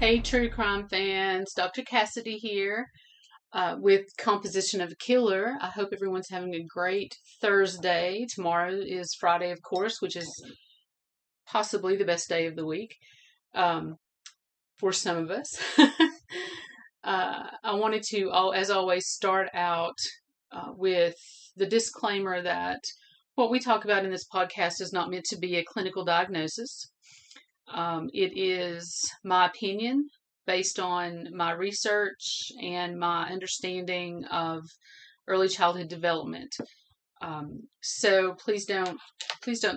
Hey, true crime fans, Dr. Cassidy here with Composition of a Killer. I hope everyone's having a great Thursday. Tomorrow is Friday, of course, which is possibly the best day of the week for some of us. I wanted to, as always, start out with the disclaimer that what we talk about in this podcast is not meant to be a clinical diagnosis. It is my opinion based on my research and my understanding of early childhood development. So please don't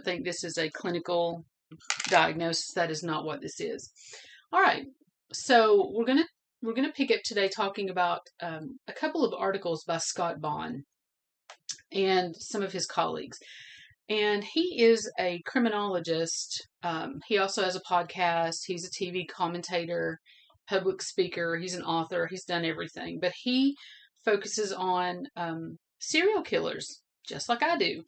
think this is a clinical diagnosis. That is not what this is. All right. So we're gonna pick up today talking about a couple of articles by Scott Bonn and some of his colleagues. And he is a criminologist. He also has a podcast. He's a TV commentator, public speaker. He's an author. He's done everything. But he focuses on serial killers, just like I do.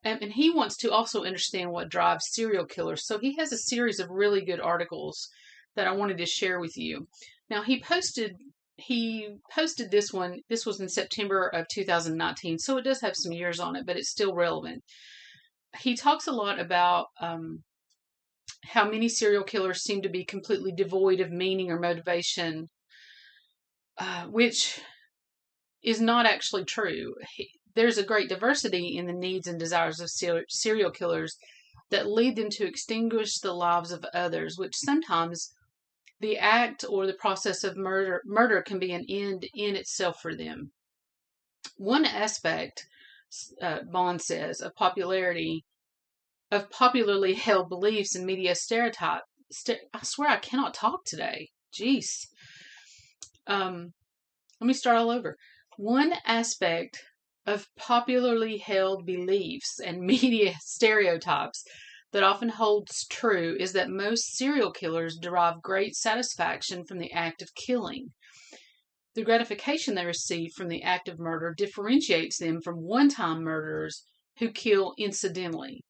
And he wants to also understand what drives serial killers. So he has a series of really good articles that I wanted to share with you. Now, he posted this one. This was in September of 2019, so it does have some years on it, but it's still relevant. He talks a lot about how many serial killers seem to be completely devoid of meaning or motivation, which is not actually true. There's a great diversity in the needs and desires of serial killers that lead them to extinguish the lives of others, which sometimes the act or the process of murder can be an end in itself for them. One aspect, Bond says, of popularly held beliefs and media stereotype. I swear I cannot talk today. Jeez. Let me start all over. One aspect of popularly held beliefs and media stereotypes that often holds true is that most serial killers derive great satisfaction from the act of killing. The gratification they receive from the act of murder differentiates them from one-time murderers who kill incidentally.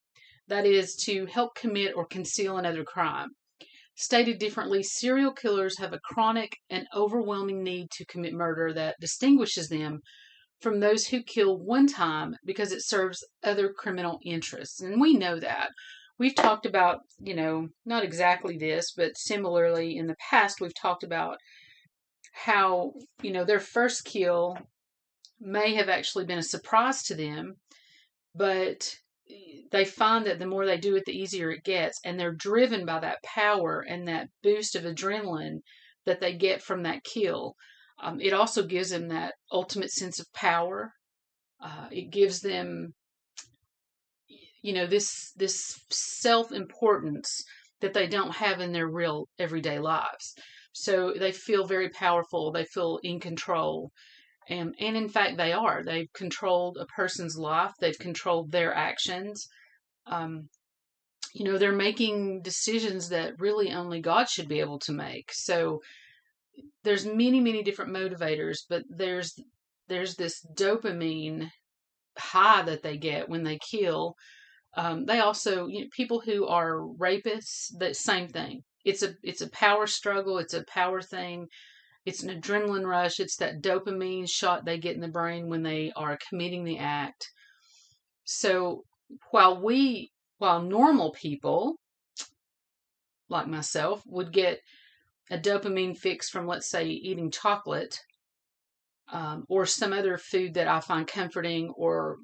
That is, to help commit or conceal another crime. Stated differently, serial killers have a chronic and overwhelming need to commit murder that distinguishes them from those who kill one time because it serves other criminal interests. And we know that. We've talked about, not exactly this, but similarly in the past, we've talked about how, their first kill may have actually been a surprise to them, but they find that the more they do it, the easier it gets. And they're driven by that power and that boost of adrenaline that they get from that kill. It also gives them that ultimate sense of power. It gives them this self-importance that they don't have in their real everyday lives. So they feel very powerful. They feel in control. And in fact, they are. They've controlled a person's life. They've controlled their actions. They're making decisions that really only God should be able to make. So there's many, many different motivators, but there's this dopamine high that they get when they kill. They also, people who are rapists, the same thing. It's a power struggle. It's a power thing. It's an adrenaline rush. It's that dopamine shot they get in the brain when they are committing the act. So while normal people, like myself, would get a dopamine fix from, let's say, eating chocolate, or some other food that I find comforting or,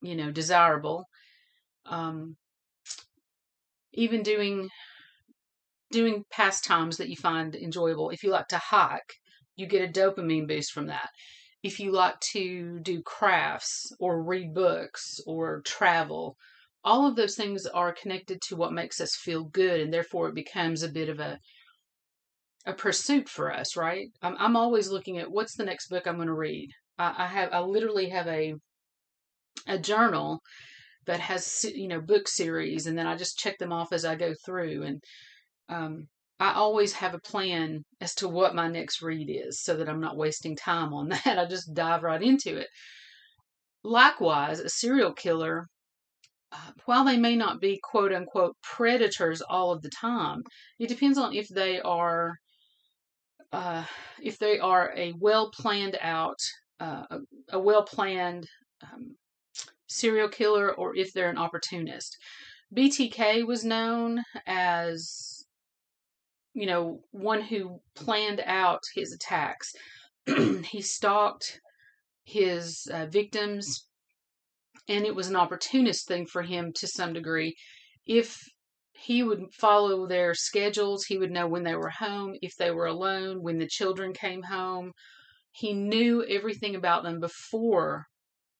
desirable, even doing pastimes that you find enjoyable. If you like to hike, you get a dopamine boost from that. If you like to do crafts or read books or travel, all of those things are connected to what makes us feel good, and therefore it becomes a bit of a pursuit for us, right? I'm always looking at what's the next book I'm going to read. I literally have a journal that has, book series, and then I just check them off as I go through. And I always have a plan as to what my next read is so that I'm not wasting time on that. I just dive right into it. Likewise, a serial killer, while they may not be quote unquote predators all of the time, it depends on if they are if they are a well planned out, a well planned serial killer, or if they're an opportunist. BTK was known as, one who planned out his attacks. He stalked his victims, and it was an opportunist thing for him to some degree. If he would follow their schedules, he would know when they were home, if they were alone, when the children came home. He knew everything about them before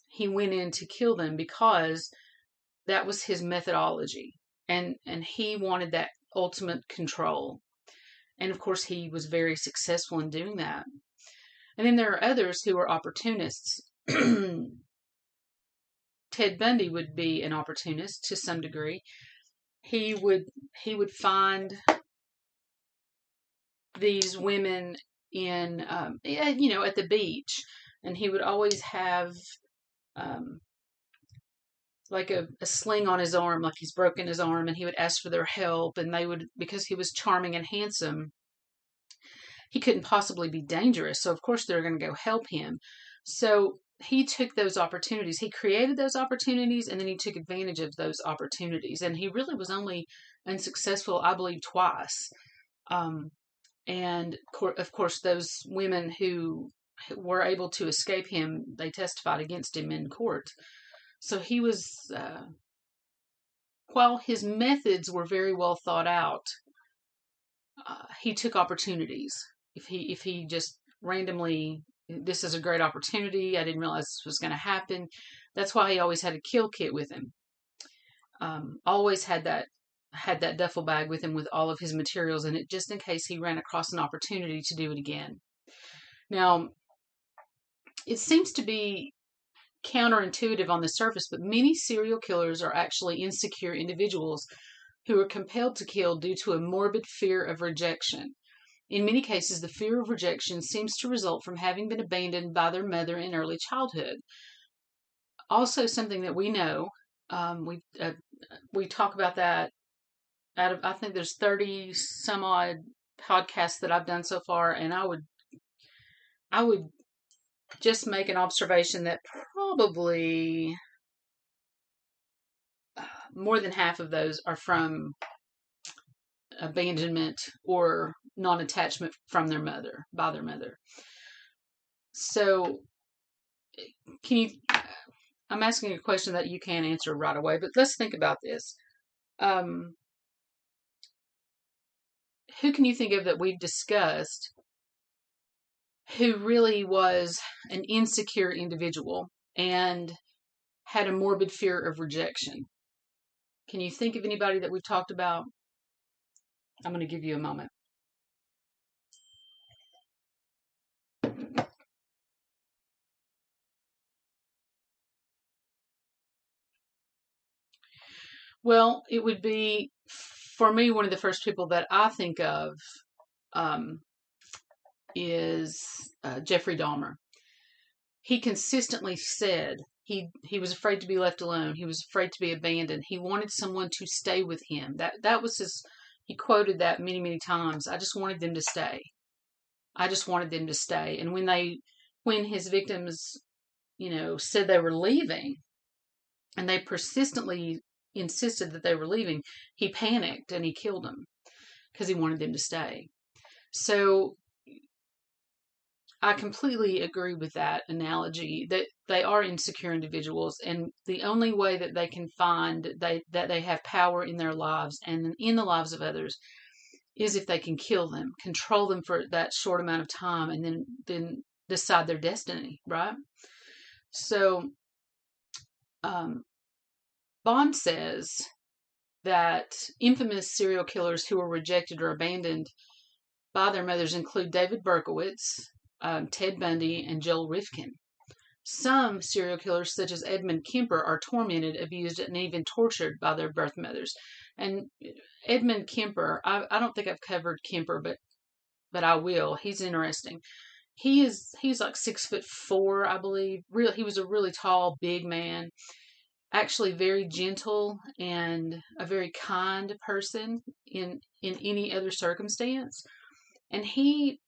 he went in to kill them, because that was his methodology, and he wanted that ultimate control. And of course, he was very successful in doing that. And then there are others who are opportunists. Ted Bundy would be an opportunist to some degree. He would find these women in, at the beach, and he would always have like a sling on his arm, like he's broken his arm, and he would ask for their help, and they would, because he was charming and handsome, he couldn't possibly be dangerous, so of course they're going to go help him. So he took those opportunities. He created those opportunities, and then he took advantage of those opportunities. And he really was only unsuccessful, I believe, twice. And of course, those women who were able to escape him, they testified against him in court. So he was, while his methods were very well thought out, he took opportunities. If he just randomly, this is a great opportunity, I didn't realize this was going to happen. That's why he always had a kill kit with him. Always had that duffel bag with him with all of his materials in it, just in case he ran across an opportunity to do it again. Now, it seems to be counterintuitive on the surface, but many serial killers are actually insecure individuals who are compelled to kill due to a morbid fear of rejection. In many cases, the fear of rejection seems to result from having been abandoned by their mother in early childhood. Also, something that we know, we talk about that out of, I think there's 30 some odd podcasts that I've done so far, and I would just make an observation that probably more than half of those are from abandonment or non-attachment from their mother, by their mother. So, I'm asking a question that you can't answer right away, but let's think about this. Who can you think of that we've discussed who really was an insecure individual and had a morbid fear of rejection? Can you think of anybody that we've talked about? I'm going to give you a moment. Well, it would be, for me, one of the first people that I think of is Jeffrey Dahmer. He consistently said he was afraid to be left alone. He was afraid to be abandoned. He wanted someone to stay with him. That was his. He quoted that many, many times. I just wanted them to stay. I just wanted them to stay. And when his victims, said they were leaving, and they persistently insisted that they were leaving, he panicked and he killed them because he wanted them to stay. So I completely agree with that analogy, that they are insecure individuals, and the only way that they can find that they have power in their lives and in the lives of others is if they can kill them, control them for that short amount of time, and then decide their destiny, right? So, Bonn says that infamous serial killers who were rejected or abandoned by their mothers include David Berkowitz, Ted Bundy, and Joel Rifkin. Some serial killers, such as Edmund Kemper, are tormented, abused, and even tortured by their birth mothers. And Edmund Kemper, I don't think I've covered Kemper, but I will. He's interesting. He's like 6'4", I believe. He was a really tall, big man. Actually, very gentle and a very kind person in any other circumstance. And he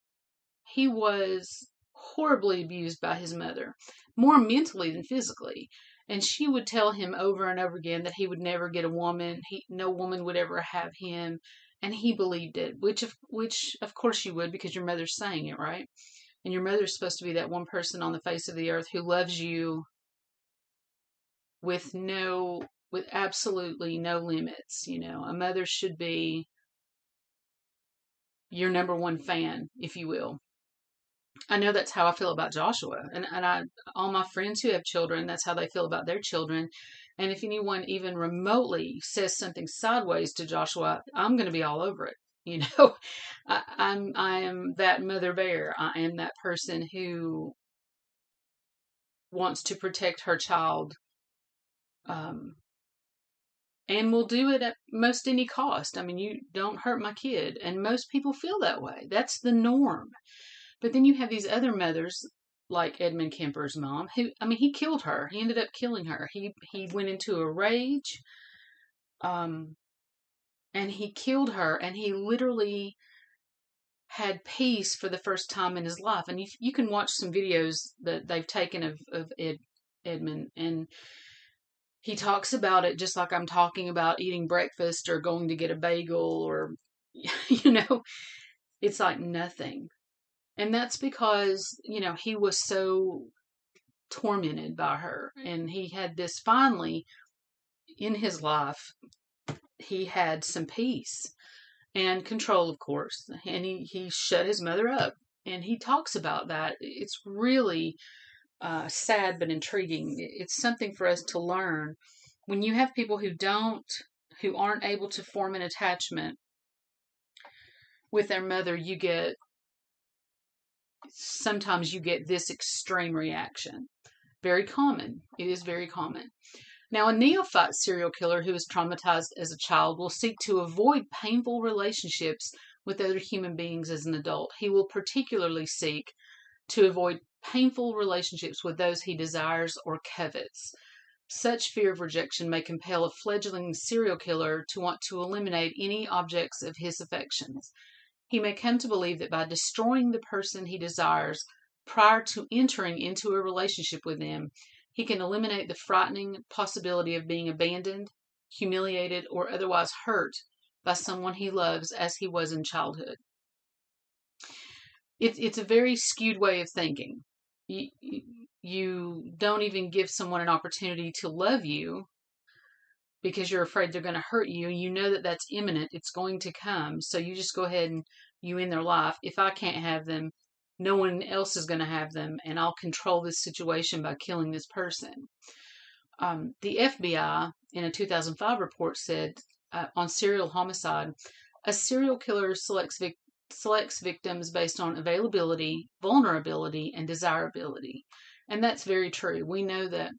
he was horribly abused by his mother, more mentally than physically. And she would tell him over and over again that he would never get a woman. No woman would ever have him. And he believed it, which of course you would, because your mother's saying it, right? And your mother's supposed to be that one person on the face of the earth who loves you with absolutely no limits. A mother should be your number one fan, if you will. I know that's how I feel about Joshua, and all my friends who have children, that's how they feel about their children. And if anyone even remotely says something sideways to Joshua, I'm going to be all over it. I am that mother bear. I am that person who wants to protect her child, and will do it at most any cost. I mean, you don't hurt my kid, and most people feel that way. That's the norm. But then you have these other mothers, like Edmund Kemper's mom, who, I mean, he killed her. He ended up killing her. He went into a rage, and he killed her, and he literally had peace for the first time in his life. And you can watch some videos that they've taken of Edmund, and he talks about it just like I'm talking about eating breakfast or going to get a bagel, or, it's like nothing. And that's because, he was so tormented by her. And he had this finally in his life, he had some peace and control, of course. And he shut his mother up. And he talks about that. It's really sad but intriguing. It's something for us to learn. When you have people who aren't able to form an attachment with their mother, sometimes you get this extreme reaction. Very common. It is very common. Now, a neophyte serial killer who is traumatized as a child will seek to avoid painful relationships with other human beings as an adult. He will particularly seek to avoid painful relationships with those he desires or covets. Such fear of rejection may compel a fledgling serial killer to want to eliminate any objects of his affections. He may come to believe that by destroying the person he desires prior to entering into a relationship with them, he can eliminate the frightening possibility of being abandoned, humiliated, or otherwise hurt by someone he loves as he was in childhood. It's a very skewed way of thinking. You don't even give someone an opportunity to love you because you're afraid they're going to hurt you. You know that that's imminent. It's going to come. So you just go ahead and you end their life. If I can't have them, no one else is going to have them, and I'll control this situation by killing this person. The FBI, in a 2005 report, said on serial homicide, a serial killer selects victims based on availability, vulnerability, and desirability. And that's very true. We know that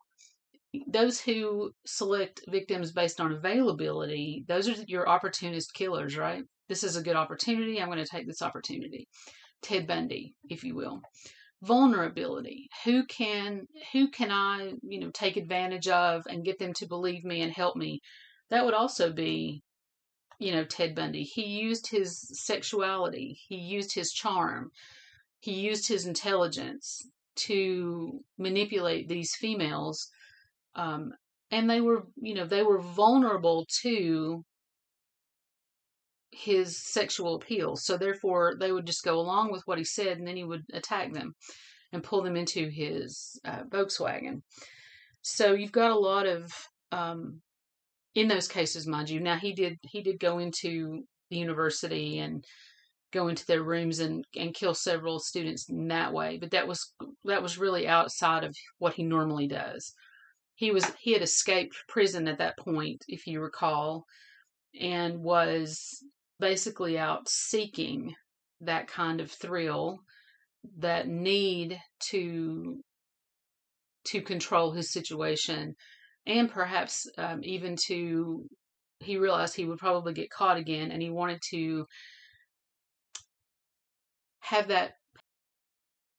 those who select victims based on availability, those are your opportunist killers, right? This is a good opportunity. I'm going to take this opportunity. Ted Bundy, if you will. Vulnerability. Who can I, take advantage of and get them to believe me and help me? That would also be, Ted Bundy. He used his sexuality. He used his charm. He used his intelligence to manipulate these females. And they were vulnerable to his sexual appeal. So therefore they would just go along with what he said, and then he would attack them and pull them into his Volkswagen. So you've got a lot of, in those cases, mind you. Now he did go into the university and go into their rooms and kill several students in that way, but that was really outside of what he normally does. He had escaped prison at that point, if you recall, and was basically out seeking that kind of thrill, that need to control his situation, and perhaps even he realized he would probably get caught again, and he wanted to have that